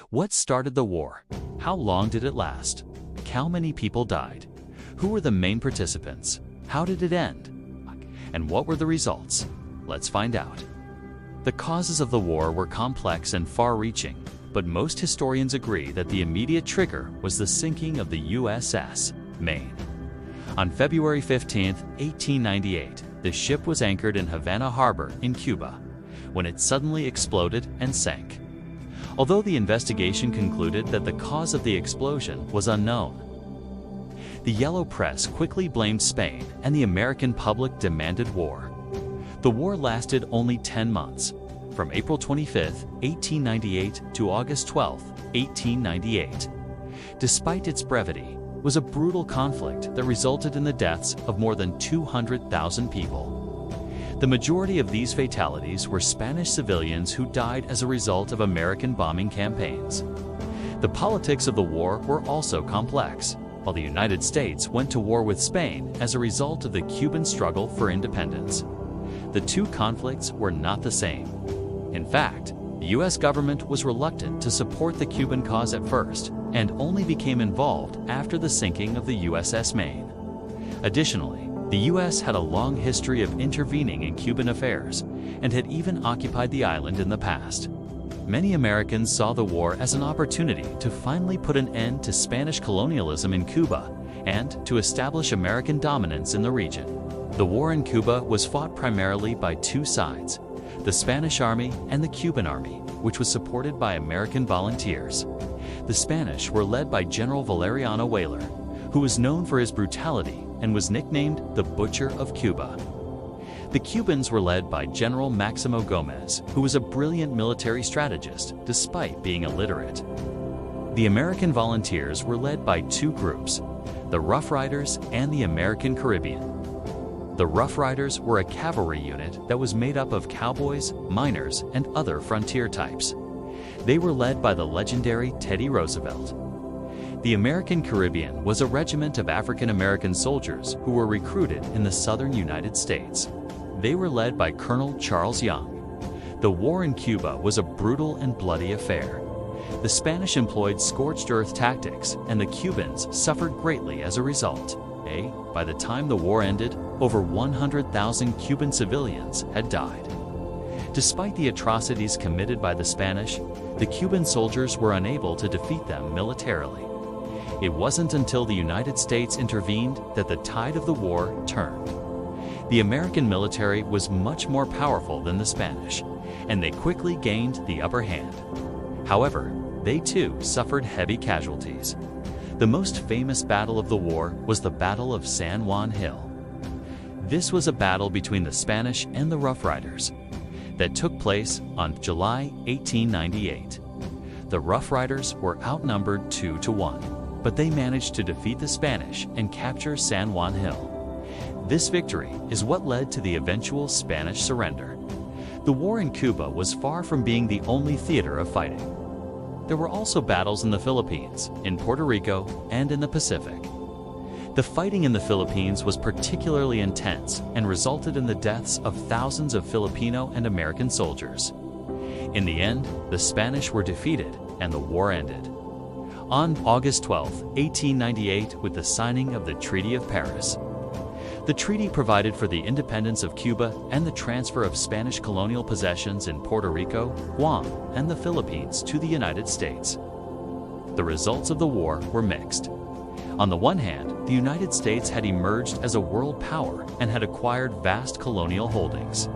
What started the war? How long did it last? How many people died? Who were the main participants? How did it end? And what were the results? Let's find out. The causes of the war were complex and far-reaching, but most historians agree that the immediate trigger was the sinking of the USS Maine. On February 15, 1898, the ship was anchored in Havana Harbor in Cuba, when it suddenly exploded and sank. Although the investigation concluded that the cause of the explosion was unknown, the Yellow Press quickly blamed Spain, and the American public demanded war. The war lasted only 10 months, from April 25, 1898 to August 12, 1898. Despite its brevity, it was a brutal conflict that resulted in the deaths of more than 200,000 people. The majority of these fatalities were Spanish civilians who died as a result of American bombing campaigns. The politics of the war were also complex. While the United States went to war with Spain as a result of the Cuban struggle for independence, the two conflicts were not the same. In fact, the U.S. government was reluctant to support the Cuban cause at first, and only became involved after the sinking of the USS Maine. Additionally, the U.S. had a long history of intervening in Cuban affairs, and had even occupied the island in the past. Many Americans saw the war as an opportunity to finally put an end to Spanish colonialism in Cuba, and to establish American dominance in the region. The war in Cuba was fought primarily by two sides: the Spanish Army and the Cuban Army, which was supported by American volunteers. The Spanish were led by General Valeriano Weyler, who was known for his brutality and was nicknamed the Butcher of Cuba. The Cubans were led by General Maximo Gomez, who was a brilliant military strategist despite being illiterate. The American volunteers were led by two groups, the Rough Riders and the American Caribbean. The Rough Riders were a cavalry unit that was made up of cowboys, miners, and other frontier types. They were led by the legendary Teddy Roosevelt. The American Caribbean was a regiment of African American soldiers who were recruited in the southern United States. They were led by Colonel Charles Young. The war in Cuba was a brutal and bloody affair. The Spanish employed scorched earth tactics, and the Cubans suffered greatly as a result. By the time the war ended, over 100,000 Cuban civilians had died. Despite the atrocities committed by the Spanish, the Cuban soldiers were unable to defeat them militarily. It wasn't until the United States intervened that the tide of the war turned. The American military was much more powerful than the Spanish, and they quickly gained the upper hand. However, they too suffered heavy casualties. The most famous battle of the war was the Battle of San Juan Hill. This was a battle between the Spanish and the Rough Riders that took place on July 1898. The Rough Riders were outnumbered 2-1, but they managed to defeat the Spanish and capture San Juan Hill. This victory is what led to the eventual Spanish surrender. The war in Cuba was far from being the only theater of fighting. There were also battles in the Philippines, in Puerto Rico, and in the Pacific. The fighting in the Philippines was particularly intense and resulted in the deaths of thousands of Filipino and American soldiers. In the end, the Spanish were defeated and the war ended. On August 12, 1898, with the signing of the Treaty of Paris. The treaty provided for the independence of Cuba and the transfer of Spanish colonial possessions in Puerto Rico, Guam, and the Philippines to the United States. The results of the war were mixed. On the one hand, the United States had emerged as a world power and had acquired vast colonial holdings.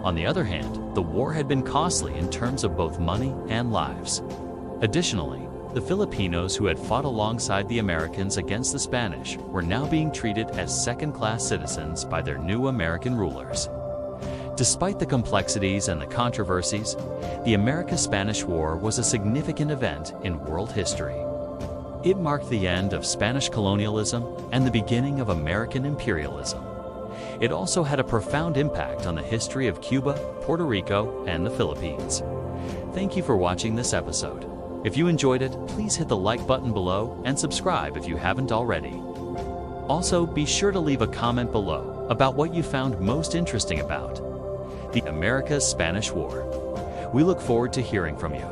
On the other hand, the war had been costly in terms of both money and lives. Additionally, the Filipinos who had fought alongside the Americans against the Spanish were now being treated as second-class citizens by their new American rulers. Despite the complexities and the controversies, the America-Spanish War was a significant event in world history. It marked the end of Spanish colonialism and the beginning of American imperialism. It also had a profound impact on the history of Cuba, Puerto Rico, and the Philippines. Thank you for watching this episode. If you enjoyed it, please hit the like button below and subscribe if you haven't already. Also, be sure to leave a comment below about what you found most interesting about the America-Spanish War. We look forward to hearing from you.